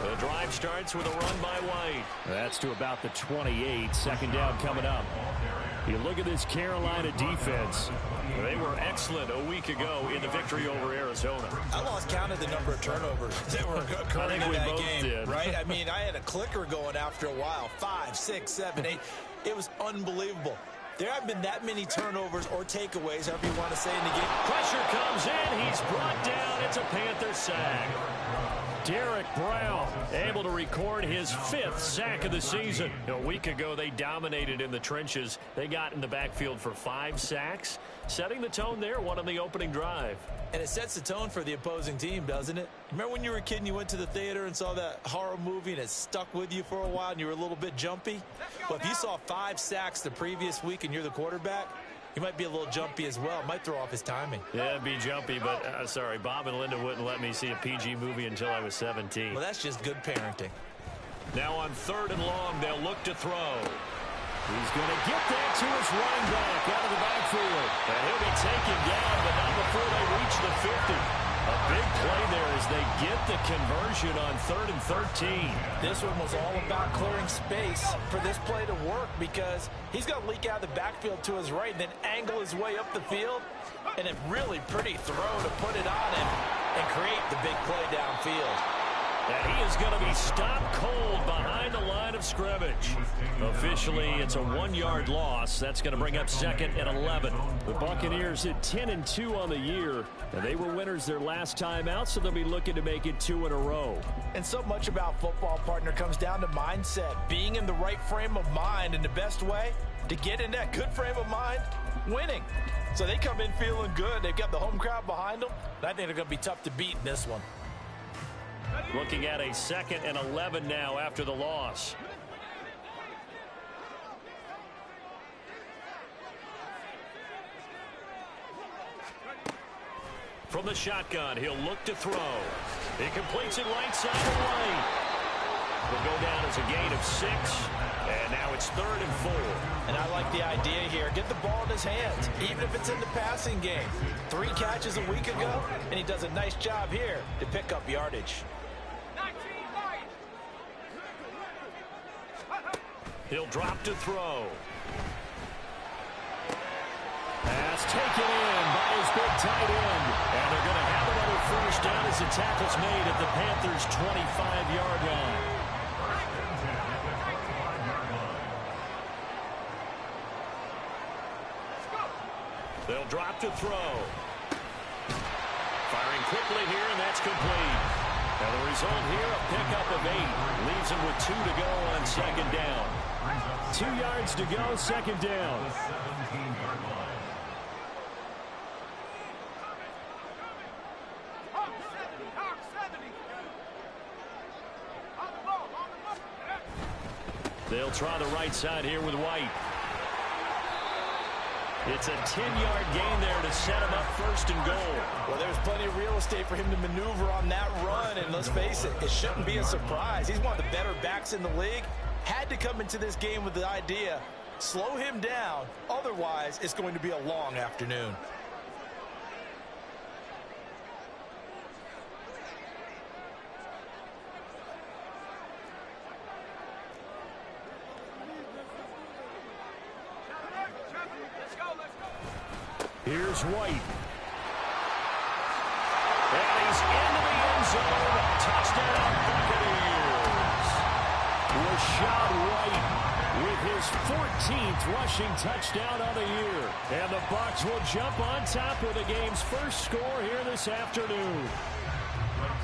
The drive starts with a run by White. That's to about the 28. Second down coming up. You look at this Carolina defense. They were excellent a week ago in the victory over Arizona. I lost count of the number of turnovers that were occurring in that game. Did. Right? I mean, I had a clicker going after a while. 5, 6, 7, 8. It was unbelievable. There haven't been that many turnovers or takeaways, however you want to say, in the game. Pressure comes in. He's brought down. It's a Panther sack. Derek Brown able to record his 5th sack of the season. A week ago, they dominated in the trenches. They got in the backfield for 5 sacks, setting the tone there, one on the opening drive. And it sets the tone for the opposing team, doesn't it? Remember when you were a kid and you went to the theater and saw that horror movie and it stuck with you for a while and you were a little bit jumpy? Well, if you saw 5 sacks the previous week and you're the quarterback, he might be a little jumpy as well. Might throw off his timing. Yeah, it'd be jumpy, but sorry, Bob and Linda wouldn't let me see a PG movie until I was 17. Well, that's just good parenting. Now on 3rd and long, they'll look to throw. He's going to get that to his running back out of the backfield. And he'll be taken down, but not before they reach the 50. A big play there as they get the conversion on 3rd and 13. This one was all about clearing space for this play to work because he's going to leak out of the backfield to his right and then angle his way up the field. And a really pretty throw to put it on him and create the big play downfield. And he is going to be stopped cold behind the line of scrimmage. Officially, it's a 1-yard loss. That's going to bring up 2nd and 11. The Buccaneers at 10-2 on the year, and they were winners their last time out, so they'll be looking to make it 2 in a row. And so much about football, partner, comes down to mindset. Being in the right frame of mind, and the best way to get in that good frame of mind, winning. So they come in feeling good. They've got the home crowd behind them. I think they're going to be tough to beat in this one. Looking at a 2nd and 11 now after the loss. From the shotgun, he'll look to throw. He completes it right side of White. Will go down as a gain of 6. And now it's 3rd and 4. And I like the idea here. Get the ball in his hands, even if it's in the passing game. 3 catches a week ago, and he does a nice job here to pick up yardage. He'll drop to throw. Pass taken in by his big tight end. And they're going to have another 1st down as the tackle's made at the Panthers' 25-yard line. They'll drop to throw. Firing quickly here, and that's complete. And the result here, a pickup of 8. Leaves him with 2 to go on 2nd down. 2 yards to go, 2nd down. They'll try the right side here with White. It's a 10-yard gain there to set him up 1st and goal. Well, there's plenty of real estate for him to maneuver on that run, and let's face it, it shouldn't be a surprise. He's one of the better backs in the league. Had to come into this game with the idea, slow him down, otherwise it's going to be a long afternoon. Here's White. And he's into the end zone. Touchdown, Buccaneers. Rashad White with his 14th rushing touchdown of the year. And the Bucs will jump on top with the game's first score here this afternoon.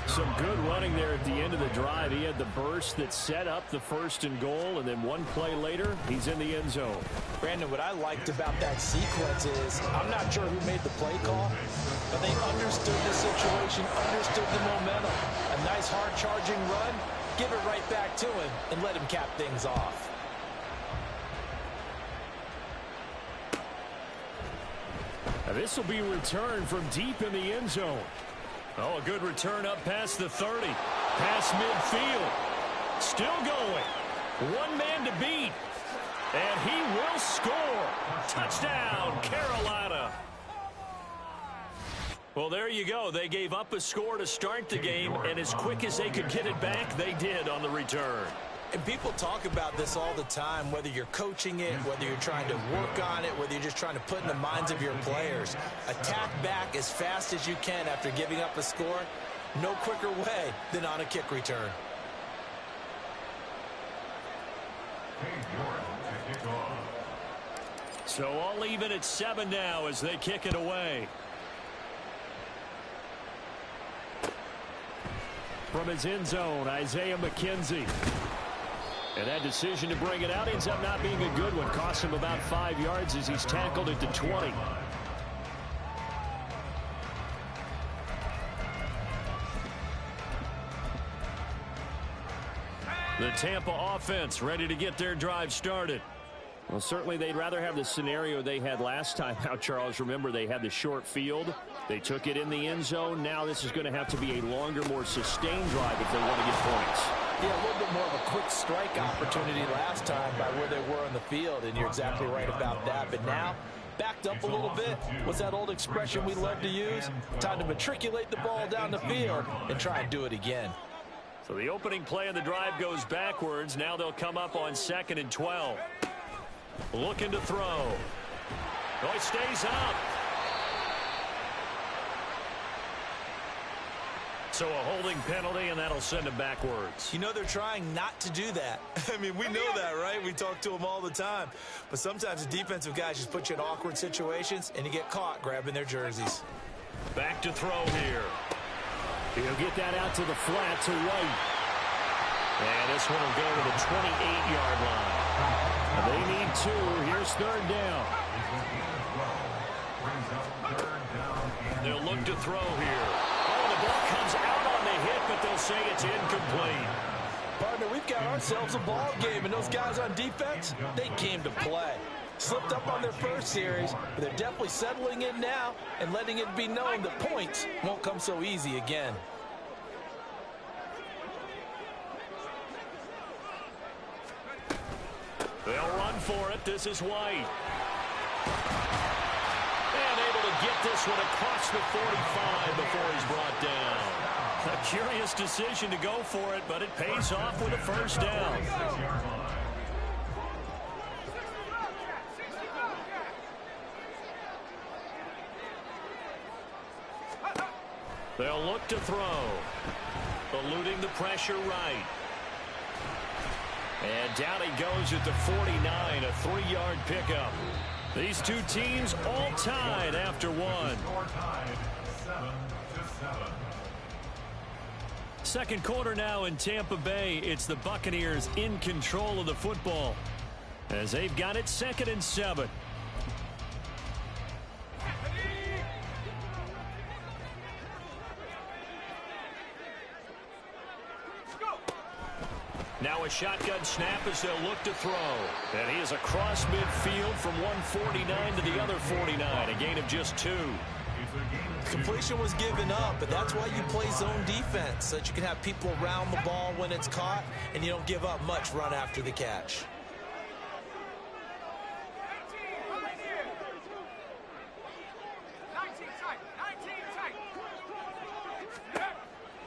Some good running there at the end of the drive. He had the burst that set up the 1st and goal, and then one play later, he's in the end zone. Brandon, what I liked about that sequence is, I'm not sure who made the play call, but they understood the situation, understood the momentum. A nice hard charging run, give it right back to him, and let him cap things off. Now this will be returned from deep in the end zone. Oh, a good return up past the 30. Past midfield. Still going. One man to beat. And he will score. Touchdown, Carolina. Well, there you go. They gave up a score to start the game, and as quick as they could get it back, they did on the return. And people talk about this all the time, whether you're coaching it, whether you're trying to work on it, whether you're just trying to put in the minds of your players. Attack back as fast as you can after giving up a score. No quicker way than on a kick return. So all even at 7 now as they kick it away. From his end zone, Isaiah McKenzie. And that decision to bring it out ends up not being a good one. Cost him about 5 yards as he's tackled at the 20. The Tampa offense ready to get their drive started. Well, certainly they'd rather have the scenario they had last time out, Charles. Remember, they had the short field. They took it in the end zone. Now this is going to have to be a longer, more sustained drive if they want to get points. Yeah, a little bit more of a quick strike opportunity last time by where they were on the field, and you're exactly right about that. But now, backed up a little bit. What's that old expression we love to use? Time to matriculate the ball down the field and try and do it again. So the opening play of the drive goes backwards. Now they'll come up on 2nd and 12. Looking to throw. Oh, he stays up. So a holding penalty, and that'll send him backwards. You know, they're trying not to do that. I mean, we know that, right? We talk to them all the time. But sometimes the defensive guys just put you in awkward situations, and you get caught grabbing their jerseys. Back to throw here. He'll get that out to the flat to White. And this one will go to the 28-yard line. They need 2. Here's 3rd down. They'll look to throw here. Oh, the ball comes out on the hit, but they'll say it's incomplete. Partner, we've got ourselves a ball game, and those guys on defense, they came to play. Slipped up on their first series, but they're definitely settling in now and letting it be known that points won't come so easy again. They'll run for it. This is White. And able to get this one across the 45 before he's brought down. A curious decision to go for it, but it pays off with a first down. They'll look to throw. Eluding the pressure right. And down he goes at the 49, a 3-yard pickup. These two teams all tied after one. Second quarter now in Tampa Bay. It's the Buccaneers in control of the football as they've got it 2nd and 7. Now a shotgun snap as they'll look to throw. And he is across midfield from 149 to the other 49. A gain of just 2. Completion was given up, but that's why you play zone defense, so that you can have people around the ball when it's caught, and you don't give up much run after the catch.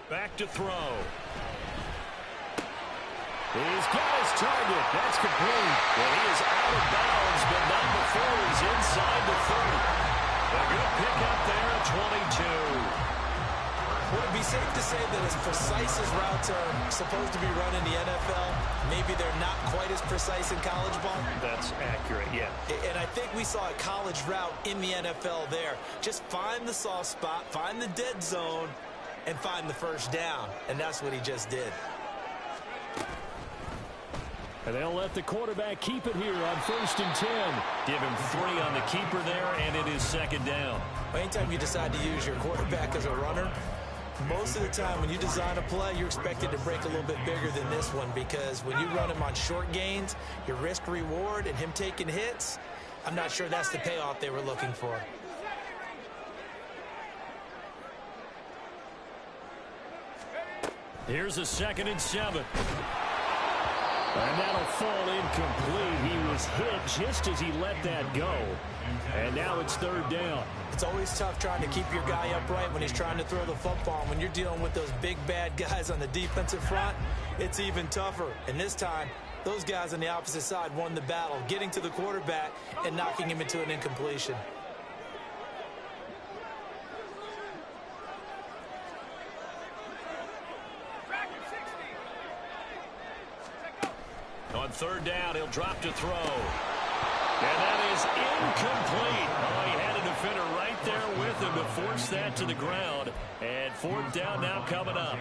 Back to throw. He's got his target. That's complete. Well, he is out of bounds, but not before he's inside the 30. A good pickup there at 22. Would it be safe to say that as precise as routes are supposed to be run in the NFL, maybe they're not quite as precise in college ball? That's accurate, yeah. And I think we saw a college route in the NFL there. Just find the soft spot, find the dead zone, and find the first down. And that's what he just did. And they'll let the quarterback keep it here on 1st and 10. Give him 3 on the keeper there, and it is 2nd down. Anytime you decide to use your quarterback as a runner, most of the time when you design a play, you're expected to break a little bit bigger than this one, because when you run him on short gains, your risk reward and him taking hits, I'm not sure that's the payoff they were looking for. Here's a 2nd and 7. And that'll fall incomplete. He was hit just as he let that go. And now it's third down. It's always tough trying to keep your guy upright when he's trying to throw the football. And when you're dealing with those big, bad guys on the defensive front, it's even tougher. And this time, those guys on the opposite side won the battle, getting to the quarterback and knocking him into an incompletion. On third down, he'll drop to throw. And that is incomplete. Oh, he had a defender right there with him to force that to the ground. And fourth down now coming up.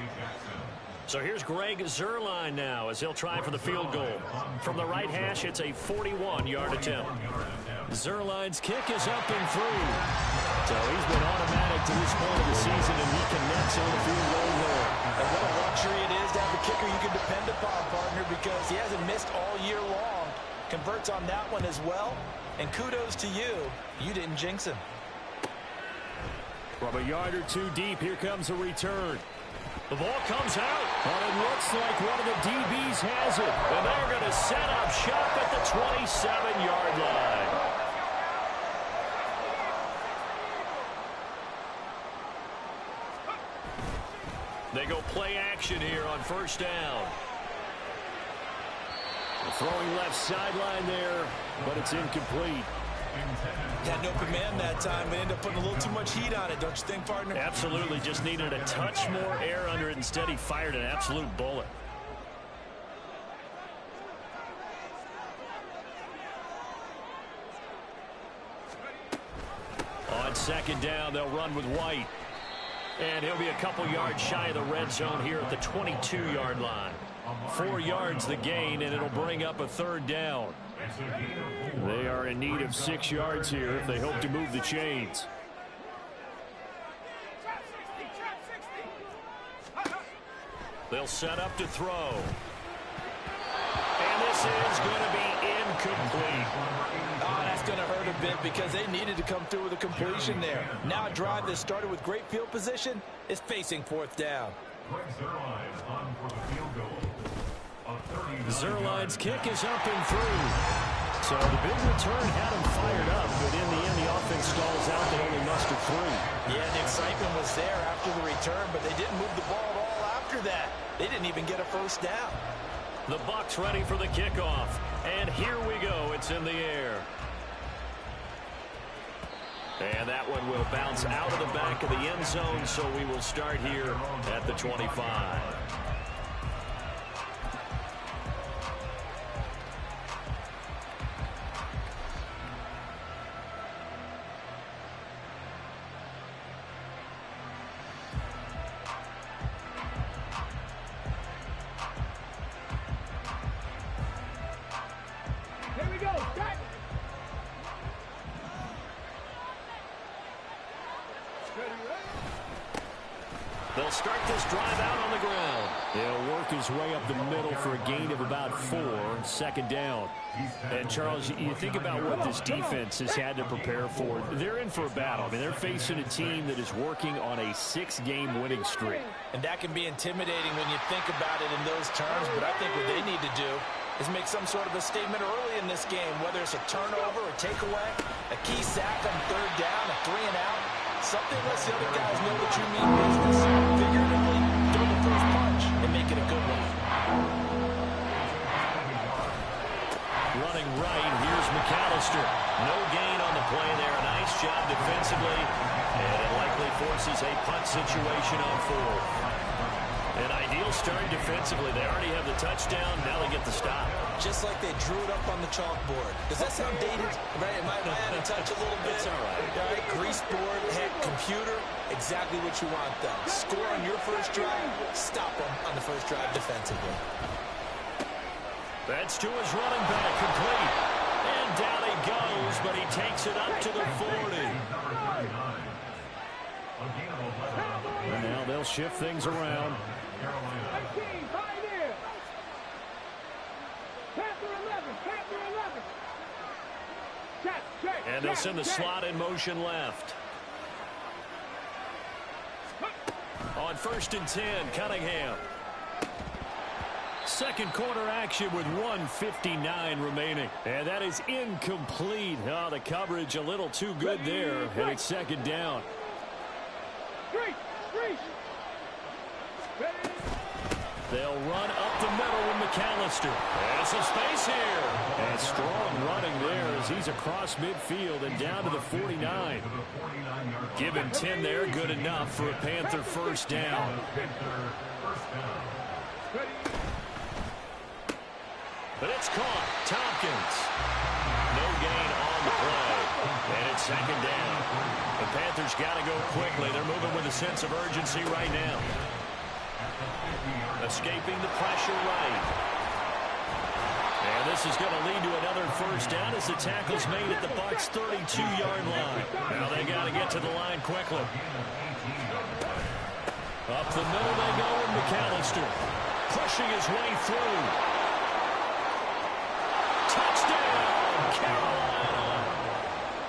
So here's Greg Zuerlein now as he'll try for the field goal. From the right hash, it's a 41-yard attempt. Zuerlein's kick is up and through. So he's been automatic to this point of the season, and he connects on the field goal there. And what a luxury it is to have a kicker you can depend upon, partner, because he hasn't missed all year long. Converts on that one as well. And kudos to you. You didn't jinx him. From a yard or two deep, here comes a return. The ball comes out, and it looks like one of the DBs has it. And they're going to set up shop at the 27-yard line. They go play action here on first down. Throwing left sideline there, but it's incomplete. Had no command that time, but ended up putting a little too much heat on it, don't you think, partner? Absolutely, just needed a touch more air under it. Instead, he fired an absolute bullet. On second down, they'll run with White. And he'll be a couple yards shy of the red zone here at the 22-yard line. 4 yards the gain, and it'll bring up a third down. They are in need of 6 yards here if they hope to move the chains. They'll set up to throw. And this is going to be incomplete. Oh, that's going to hurt a bit because they needed to come through with a completion there. Now a drive that started with great field position is facing fourth down. Zuerlein's kick is up and through. So the big return had him fired up, but in the end the offense stalls out. They only mustered 3. Yeah, the excitement was there after the return, but they didn't move the ball at all after that. They didn't even get a first down. The Bucs ready for the kickoff. And here we go. It's in the air. And that one will bounce out of the back of the end zone, so we will start here at the 25. They'll start this drive out on the ground. He'll work his way up the middle for a gain of about 4, second down. And, Charles, you think about what this defense has had to prepare for. They're in for a battle. I mean, they're facing a team that is working on a 6-game winning streak. And that can be intimidating when you think about it in those terms, but I think what they need to do is make some sort of a statement early in this game, whether it's a turnover, a takeaway, a key sack on third down, a 3-and-out. Something lets the other guys know that you mean business. Figuratively, throw the first punch and make it a good one. Running right, here's McAllister. No gain on the play there. Nice job defensively. And it likely forces a punt situation on 4th. An ideal start defensively. They already have the touchdown. Now they get the stop. Just like they drew it up on the chalkboard. Does that sound dated? Right? Am I out of touch a little bit? It's all right. All right, grease board, heck, computer, exactly what you want, though. Score on your first drive, stop them on the first drive defensively. That's to his running back, complete. And down he goes, but he takes it up to the 40. And now they'll shift things around. And they'll send the slot in motion left. On 1st and 10, Cunningham. Second quarter action with 1:59 remaining. And that is incomplete. Oh, the coverage a little too good there. And it's second down. They'll run up the middle with McAllister. There's some space here. And strong running there as he's across midfield and down to the 49. Give him 10 there. Good enough for a Panther first down. But it's caught. Tompkins. No gain on the play. And it's second down. The Panthers got to go quickly. They're moving with a sense of urgency right now. Escaping the pressure right. And this is going to lead to another first down as the tackle's made at the Bucs' 32-yard line. Now they got to get to the line quickly. Up the middle they go with McAllister. Pushing his way through. Touchdown, Carolina.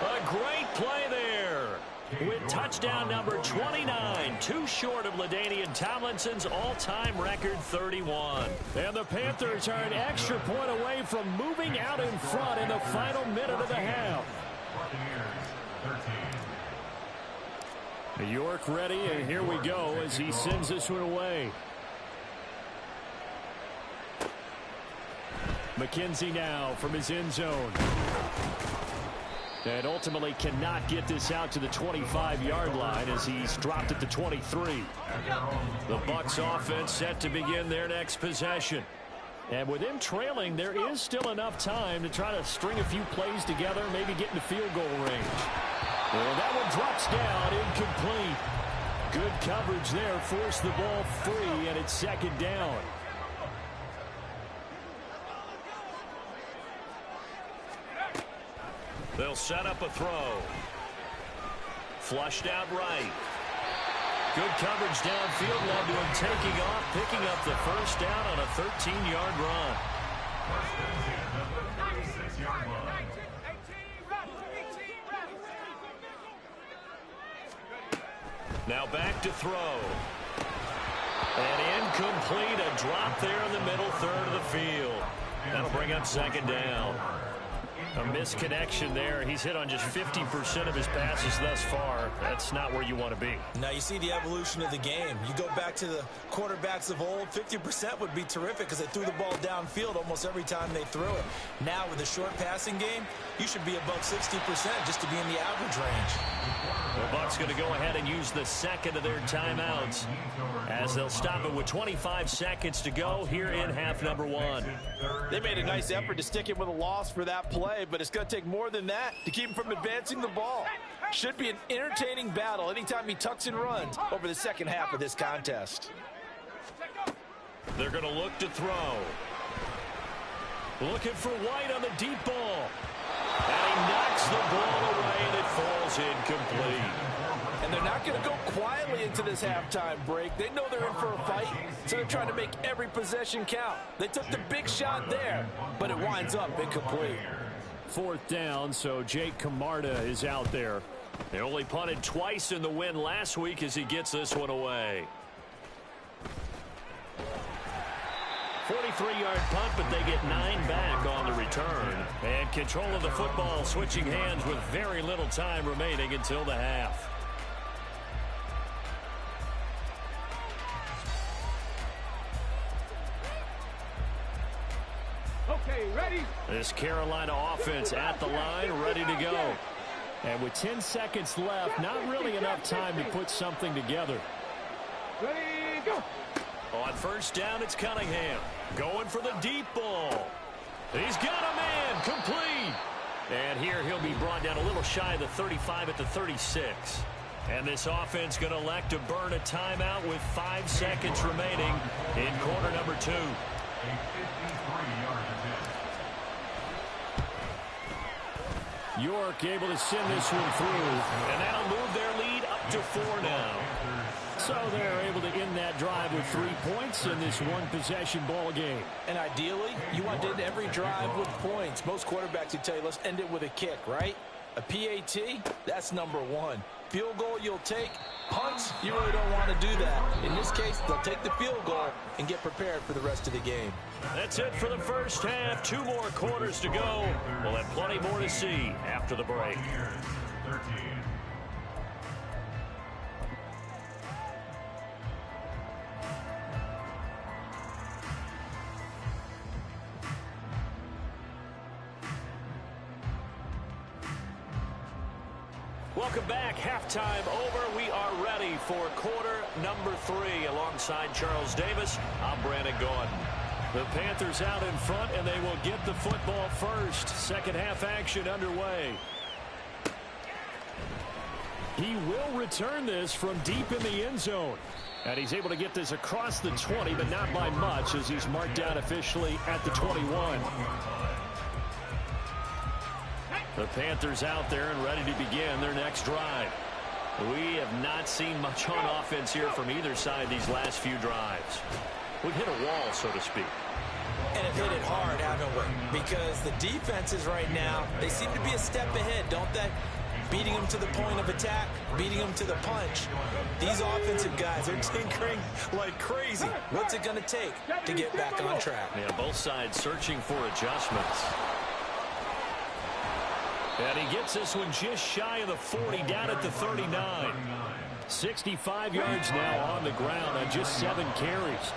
A great play there. With touchdown number 29, too short of LaDainian Tomlinson's all-time record 31. And the Panthers are an extra point away from moving out in front in the final minute of the half. York ready, and here we go as he sends this one away. McKenzie now from his end zone. And ultimately cannot get this out to the 25-yard line as he's dropped at the 23. The Bucs offense set to begin their next possession. And with him trailing, there is still enough time to try to string a few plays together, maybe get into field goal range. Well, that one drops down, incomplete. Good coverage there, forced the ball free, and it's second down. They'll set up a throw. Flushed out right. Good coverage downfield led to him taking off, picking up the first down on a 13-yard run. Now back to throw. And incomplete, a drop there in the middle third of the field. That'll bring up second down. A misconnection there. He's hit on just 50% of his passes thus far. That's not where you want to be. Now you see the evolution of the game. You go back to the quarterbacks of old, 50% would be terrific because they threw the ball downfield almost every time they threw it. Now with the short passing game, you should be above 60% just to be in the average range. The Bucs going to go ahead and use the second of their timeouts as they'll stop it with 25 seconds to go here in half number one. They made a nice effort to stick him with a loss for that play, but it's going to take more than that to keep him from advancing the ball. Should be an entertaining battle anytime he tucks and runs over the second half of this contest. They're going to look to throw. Looking for White on the deep ball. And he knocks the ball away, and it falls incomplete. And they're not going to go quietly into this halftime break. They know they're in for a fight, so they're trying to make every possession count. They took the big shot there, but it winds up incomplete. Fourth down, so Jake Camarda is out there. They only punted twice in the win last week as he gets this one away. 43-yard punt, but they get 9 back on the return. And control of the football switching hands with very little time remaining until the half. Okay, ready? This Carolina offense at the line, ready to go. And with 10 seconds left, not really enough time to put something together. Ready, go! On first down, it's Cunningham. Going for the deep ball. He's got a man, complete. And here he'll be brought down a little shy of the 35 at the 36. And this offense going to elect to burn a timeout with 5 seconds remaining in quarter number 2. York able to send this one through. And that'll move their lead up to 4 now. So they're able to end that drive with 3 points in this one-possession ball game. And ideally, you want to end every drive with points. Most quarterbacks would tell you, let's end it with a kick, right? A PAT, that's number 1. Field goal you'll take. Punts, you really don't want to do that. In this case, they'll take the field goal and get prepared for the rest of the game. That's it for the first half. 2 more quarters to go. We'll have plenty more to see after the break. Welcome back. Halftime over. We are ready for quarter number 3. Alongside Charles Davis, I'm Brandon Gordon. The Panthers out in front, and they will get the football first. Second half action underway. He will return this from deep in the end zone. And he's able to get this across the 20, but not by much, as he's marked down officially at the 21. The Panthers out there and ready to begin their next drive. We have not seen much on offense here from either side these last few drives. We've hit a wall, so to speak. And have hit it hard, haven't we? Because the defenses right now, they seem to be a step ahead, don't they? Beating them to the point of attack, beating them to the punch. These offensive guys are tinkering like crazy. What's it going to take to get back on track? Yeah, both sides searching for adjustments. And he gets this one just shy of the 40, down at the 39. 65 yards now on the ground on just 7 carries.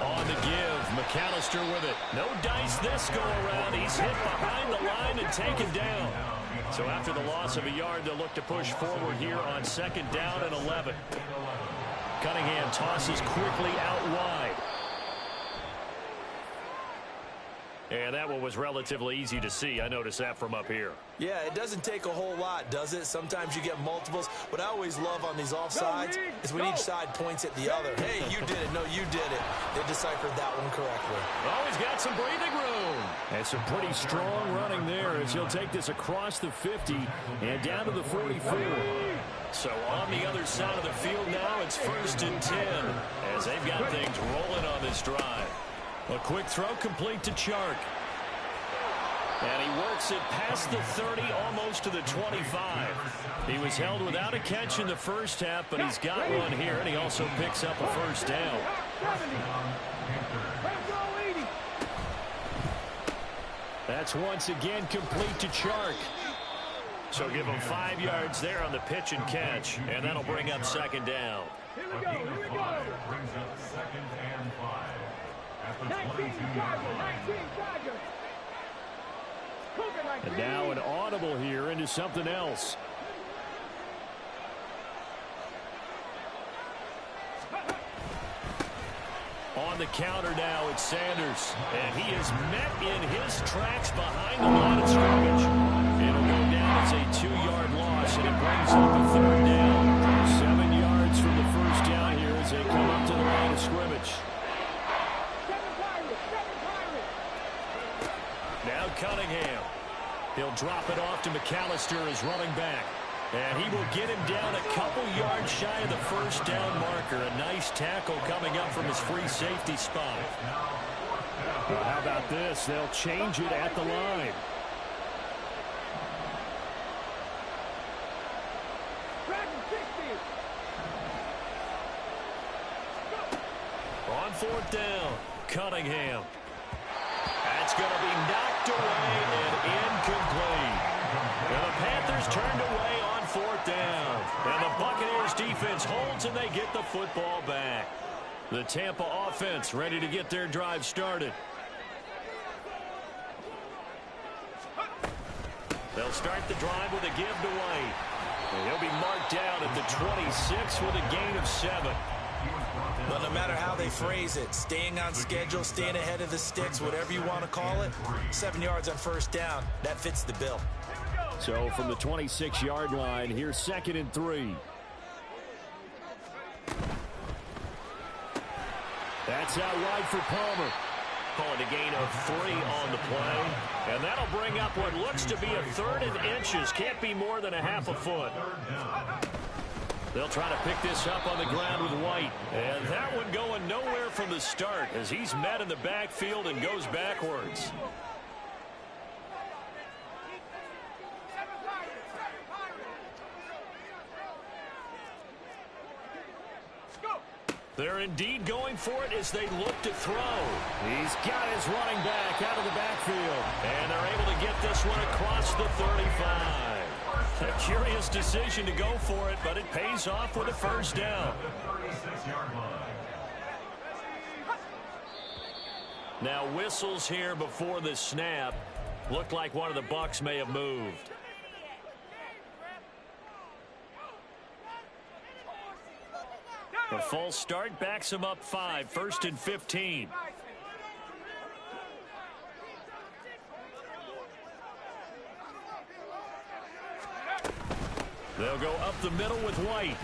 On the give, McAllister with it. No dice this go around. He's hit behind the line and taken down. So after the loss of a yard, they'll look to push forward here on 2nd down and 11. Cunningham tosses quickly out wide. And that one was relatively easy to see. I noticed that from up here. Yeah, it doesn't take a whole lot, does it? Sometimes you get multiples. What I always love on these offsides is when each side points at the other. Hey, you did it. No, you did it. They deciphered that one correctly. Oh, he's got some breathing room. And some pretty strong running there as he'll take this across the 50 and down to the 44. So on the other side of the field now, it's 1st and 10 as they've got things rolling on this drive. A quick throw complete to Chark. And he works it past the 30, almost to the 25. He was held without a catch in the first half, but he's got one here, and he also picks up a first down. That's once again complete to Chark. So give him 5 yards there on the pitch and catch, and that'll bring up 2nd down. Here we go. Here we go. Brings up 2nd and 5. 19 Chargers. And now an audible here into something else. On the counter now, it's Sanders. And he is met in his tracks behind the line of scrimmage. It'll go down as a 2-yard loss, and it brings up a 3rd down. 7 yards from the first down here as they come up to the line of scrimmage. Now Cunningham. He'll drop it off to McAllister as running back. And he will get him down a couple yards shy of the first down marker. A nice tackle coming up from his free safety spot. Well, how about this? They'll change it at the line. On 4th down, Cunningham. That's going to be knocked away and incomplete. And the Panthers turned away on 4th down. And the Buccaneers defense holds and they get the football back. The Tampa offense ready to get their drive started. They'll start the drive with a give to White. And he'll be marked down at the 26 with a gain of 7. But no matter how they phrase it, staying on schedule, staying ahead of the sticks, whatever you want to call it, 7 yards on 1st down, that fits the bill. So from the 26-yard line, here's 2nd and 3. That's out wide for Palmer. Calling a gain of 3 on the play. And that'll bring up what looks to be a 3rd and inches. Can't be more than a half a foot. They'll try to pick this up on the ground with White. And that one going nowhere from the start as he's met in the backfield and goes backwards. They're indeed going for it as they look to throw. He's got his running back out of the backfield. And they're able to get this one across the 35. A curious decision to go for it, but it pays off with a first down. Now whistles here before the snap. Looked like one of the Bucs may have moved. The false start backs him up 5, 1st and 15. They'll go up the middle with White.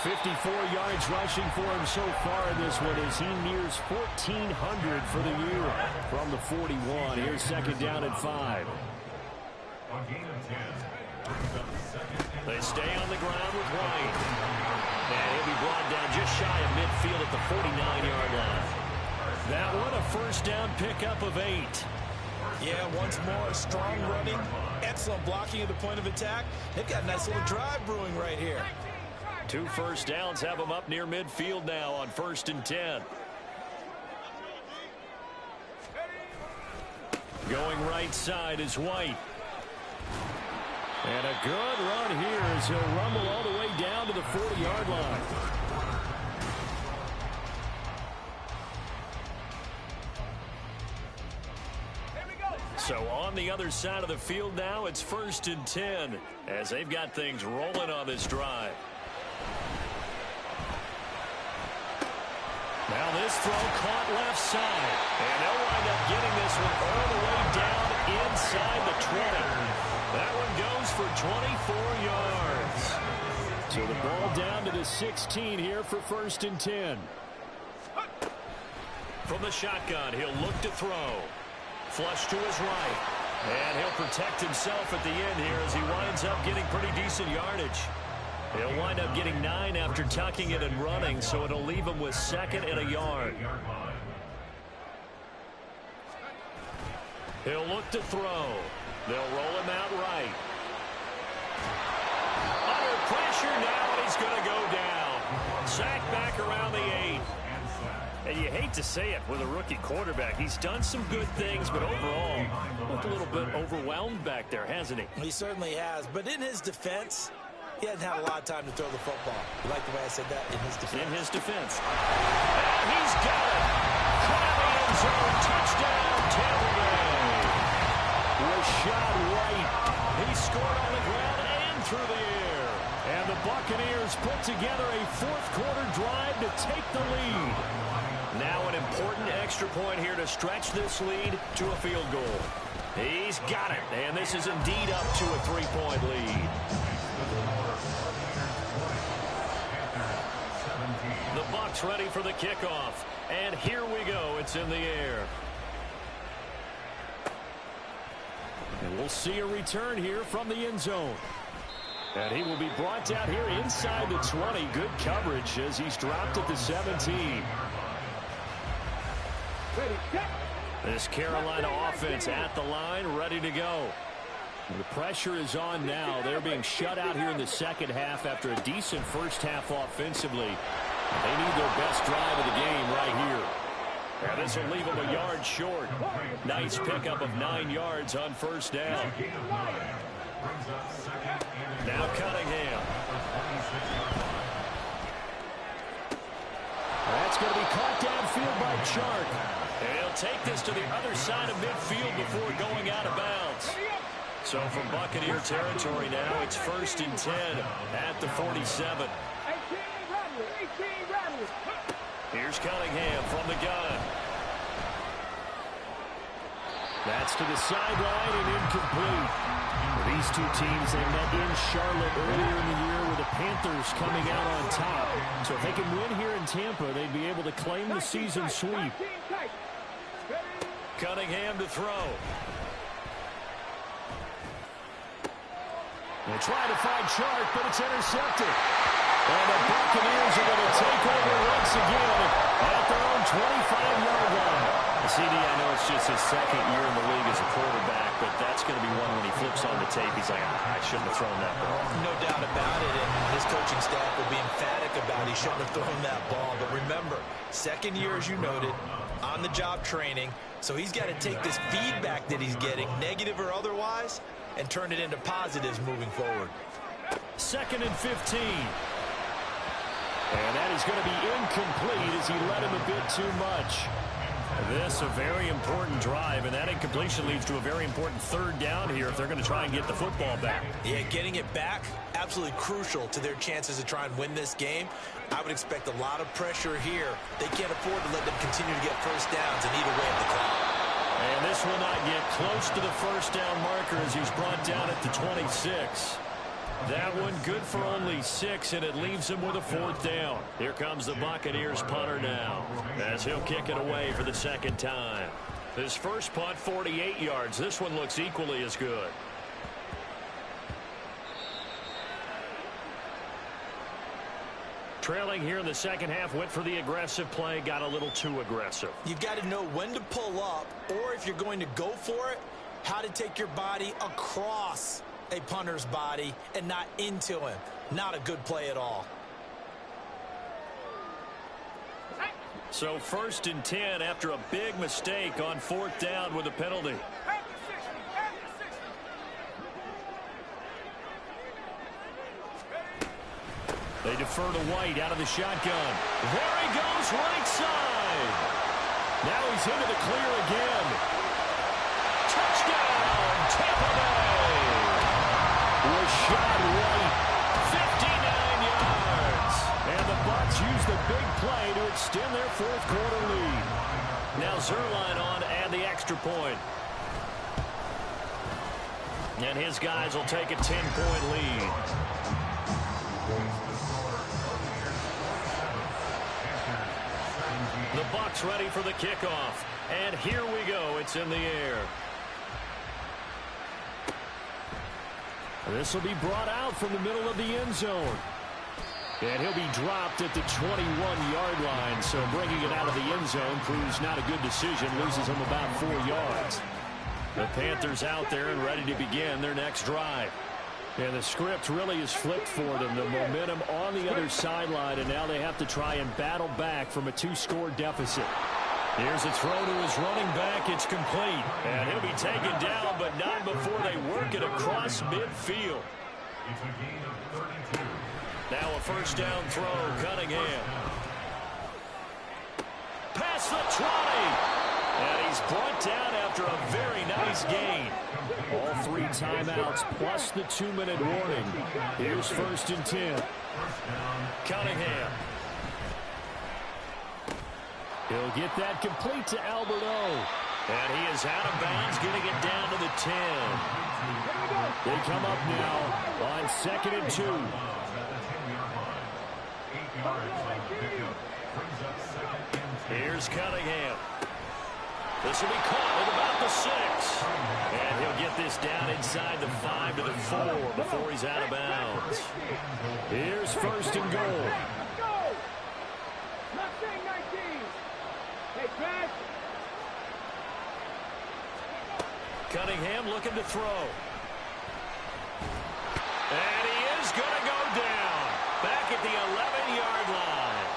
54 yards rushing for him so far in this one as he nears 1,400 for the year from the 41. Here's second down and 5. They stay on the ground with White. And he'll be brought down just shy of midfield at the 49-yard line. That one a first down pickup of 8. Yeah, once more, strong running, excellent blocking at the point of attack. They've got a nice little drive brewing right here. 2 first downs have them up near midfield now on 1st and 10. Going right side is White. And a good run here as he'll rumble all the way down to the 40-yard line. So on the other side of the field now, it's 1st and 10 as they've got things rolling on this drive. Now this throw caught left side. And they'll wind up getting this one all the way down inside the 20. That one goes for 24 yards. So the ball down to the 16 here for 1st and 10. From the shotgun, he'll look to throw. Flush to his right. And he'll protect himself at the end here as he winds up getting pretty decent yardage. He'll wind up getting 9 after tucking it and running, so it'll leave him with 2nd and a yard. He'll look to throw. They'll roll him out right. Under pressure now, and he's going to go down. Sacked back around the 8. And you hate to say it with a rookie quarterback. He's done some good things, but overall, looked a little bit overwhelmed back there, hasn't he? He certainly has. But in his defense, he hasn't had a lot of time to throw the football. You like the way I said that? In his defense. In his defense. And he's got it. Caught in the end zone. Touchdown, Tampa Bay. Rashad White. He scored on the ground and through the air. And the Buccaneers put together a 4th quarter drive to take the lead. Now an important extra point here to stretch this lead to a field goal. He's got it. And this is indeed up to a 3-point lead. The Bucs ready for the kickoff. And here we go. It's in the air. And we'll see a return here from the end zone. And he will be brought down here inside the 20. Good coverage as he's dropped at the 17. This Carolina offense at the line, ready to go. The pressure is on now. They're being shut out here in the second half after a decent first half offensively. They need their best drive of the game right here. And this will leave them a yard short. Nice pickup of 9 yards on first down. Now Cunningham. That's going to be caught downfield by Chark. And he'll take this to the other side of midfield before going out of bounds. So from Buccaneer territory now, it's 1st and 10 at the 47. Here's Cunningham from the gun. That's to the sideline and incomplete. These two teams, they met in Charlotte earlier in the year with the Panthers coming out on top. So if they can win here in Tampa, they'd be able to claim the season sweep. Cunningham to throw. They try to find Chark, but it's intercepted. And the Buccaneers are going to take over once again at their own 25-yard line. CD, I know it's just It's his second year in the league as a quarterback, but that's going to be one when he flips on the tape. He's like, I shouldn't have thrown that ball. No doubt about it, and his coaching staff will be emphatic about he shouldn't have thrown that ball. But remember, second year, as you noted, on-the-job training, so he's got to take this feedback that he's getting, negative or otherwise, and turn it into positives moving forward. 2nd and 15. And that is going to be incomplete as he led him a bit too much. This a very important drive, and that incompletion leads to a very important third down here if they're going to try and get the football back. Yeah, getting it back, absolutely crucial to their chances to try and win this game. I would expect a lot of pressure here. They can't afford to let them continue to get first downs and eat away at the clock. And this will not get close to the first down marker as he's brought down at the 26. That one good for only 6, and it leaves him with a 4th down. Here comes the Buccaneers punter now as he'll kick it away for the second time. His first punt, 48 yards. This one looks equally as good. Trailing here in the second half, went for the aggressive play, got a little too aggressive. You've got to know when to pull up, or if you're going to go for it, how to take your body across a punter's body and not into him. Not a good play at all. So 1st and 10 after a big mistake on 4th down with a penalty. They defer to White out of the shotgun. There he goes, right side. Now he's into the clear again. Touchdown, Tampa Bay. Rashad White, 59 yards. And the Bucs use the big play to extend their 4th quarter lead. Now Zerline on and the extra point. And his guys will take a 10-point lead. The Bucs ready for the kickoff. And here we go. It's in the air. This will be brought out from the middle of the end zone. And he'll be dropped at the 21-yard line. So bringing it out of the end zone proves not a good decision. Loses him about 4 yards. The Panthers out there and ready to begin their next drive. And the script really is flipped for them. The momentum on the other sideline, and now they have to try and battle back from a 2-score deficit. Here's a throw to his running back. It's complete. And he'll be taken down, but not before they work it across midfield. Now a first down throw, Cunningham. Past the 20. And he's brought down after a very nice gain. All 3 timeouts plus the 2-minute warning. Here's 1st and 10. Cunningham. He'll get that complete to Alberto. And he is out of bounds, getting it down to the 10. They come up now on 2nd and 2. Here's Cunningham. This will be caught at about the 6. And he'll get this down inside the 5 to the 4 before he's out of bounds. Here's 1st and goal. Cunningham looking to throw. And he is going to go down. Back at the 11-yard line.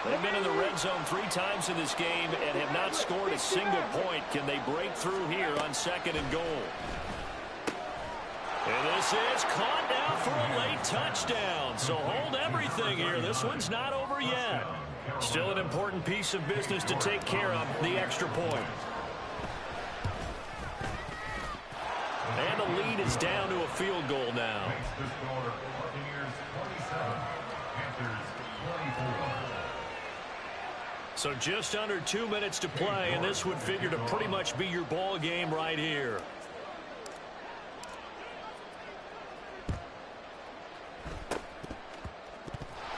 They've been in the red zone 3 times in this game and have not scored a single point. Can they break through here on 2nd and goal? And this is caught now for a late touchdown. So hold everything here. This one's not over yet. Still an important piece of business to take care of, the extra point. And the lead is down to a field goal now. So just under 2 minutes to play, and this would figure to pretty much be your ball game right here.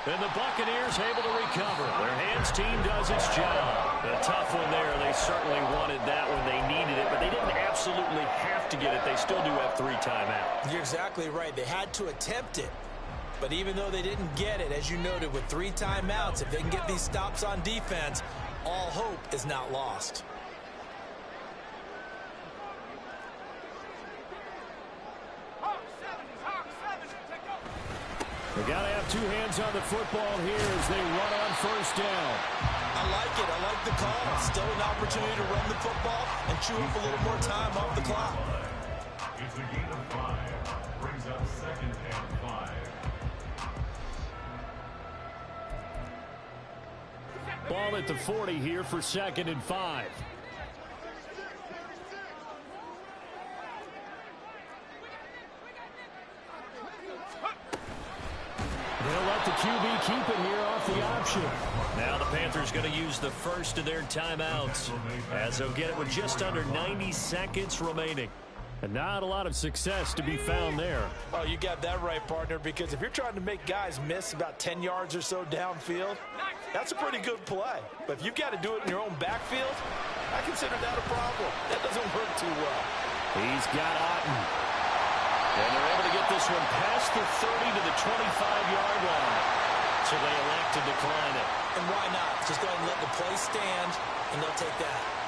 And the Buccaneers able to recover. Their hands team does its job. A tough one there. They certainly wanted that when they needed it, but they didn't absolutely have to get it. They still do have 3 timeouts. You're exactly right. They had to attempt it. But even though they didn't get it, as you noted, with 3 timeouts, if they can get these stops on defense, all hope is not lost. They got to have two hands on the football here as they run on first down. I like it. I like the call. Still an opportunity to run the football and chew up a little more time off the clock. It's a gain of 5. Brings up second and 5. Ball at the 40 here for second and 5. They'll let the QB keep it here off the option. Now the Panthers going to use the first of their timeouts as they'll get it with just under 90 seconds remaining. And not a lot of success to be found there. Oh, you got that right, partner, because if you're trying to make guys miss about 10 yards or so downfield, that's a pretty good play. But if you've got to do it in your own backfield, I consider that a problem. That doesn't work too well. He's got Otten. And they're able to get this one past the 30 to the 25-yard line. So they elect to decline it. And why not? Just go ahead and let the play stand, and they'll take that.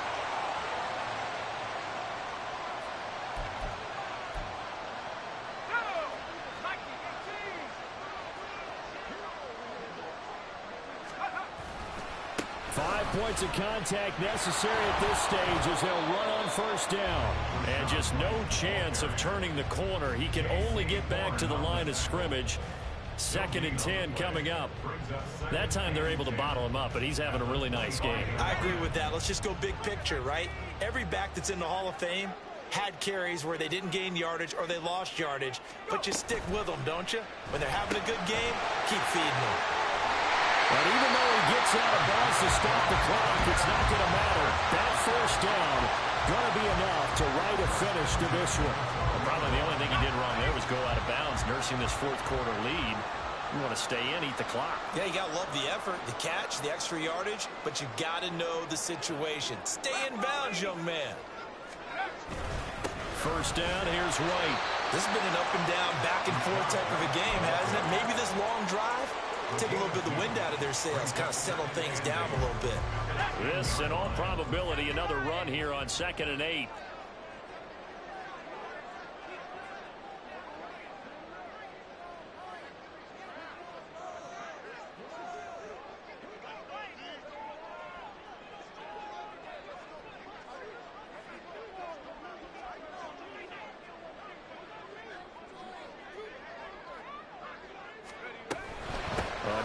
Points of contact necessary at this stage as they'll run on first down. And just no chance of turning the corner. He can only get back to the line of scrimmage. Second and 10 coming up. That time they're able to bottle him up, but he's having a really nice game. I agree with that. Let's just go big picture, right? Every back that's in the Hall of Fame had carries where they didn't gain yardage or they lost yardage, but you stick with them, don't you? When they're having a good game, keep feeding them. But even though he gets out of bounds to stop the clock, it's not going to matter. That first down going to be enough to write a finish to this one. Well, probably the only thing he did wrong there was go out of bounds, nursing this fourth quarter lead. You want to stay in, eat the clock. Yeah, you got to love the effort, the catch, the extra yardage, but you got to know the situation. Stay in bounds, young man. First down, here's White. This has been an up and down, back and forth type of a game, hasn't it? Maybe this long drive take a little bit of the wind out of their sails, kind of settle things down a little bit. This, in all probability, another run here on 2nd and 8.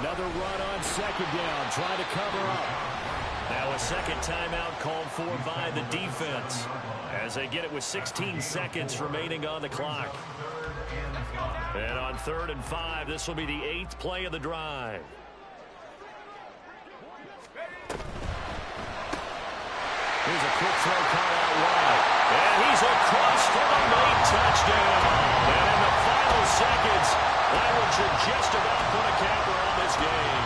Another run on second down, trying to cover up. Now a second timeout called for by the defense as they get it with 16 seconds remaining on the clock. And on 3rd and 5, this will be the 8th play of the drive. Here's a quick throw caught out wide. And he's across for the late touchdown. And in the final seconds, that one should just about put a capper on this game.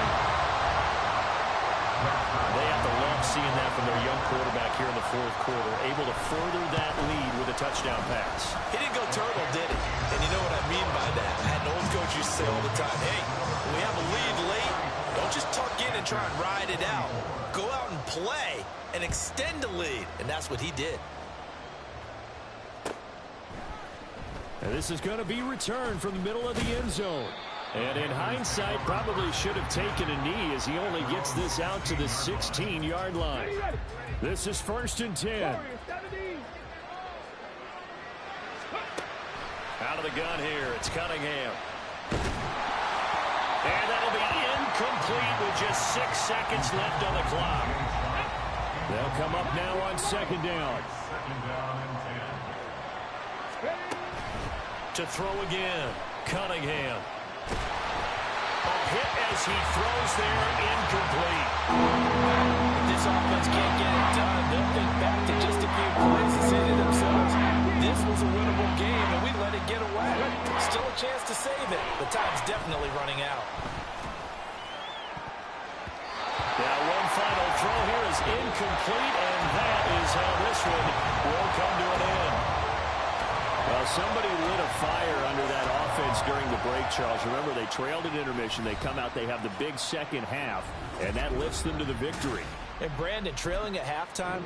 They have to love seeing that from their young quarterback here in the fourth quarter, able to further that lead with a touchdown pass. He didn't go turtle, did he? And you know what I mean by that. I had an old coach used to say all the time, hey, when we have a lead late, don't just tuck in and try and ride it out. Go out and play and extend the lead. And that's what he did. And this is going to be returned from the middle of the end zone. And in hindsight, probably should have taken a knee as he only gets this out to the 16-yard line. This is 1st and 10. Out of the gun here, it's Cunningham. And that'll be incomplete with just 6 seconds left on the clock. They'll come up now on 2nd down. To throw again, Cunningham. A hit as he throws there, incomplete. If this offense can't get it done, they'll think back to just a few plays and say to themselves, this was a winnable game and we let it get away. Still a chance to save it. The time's definitely running out. Now one final throw here is incomplete, and that is how this one will come to an end. Well, somebody lit a fire under that offense during the break, Charles. Remember, they trailed at intermission. They come out, they have the big second half, and that lifts them to the victory. And Brandon, trailing at halftime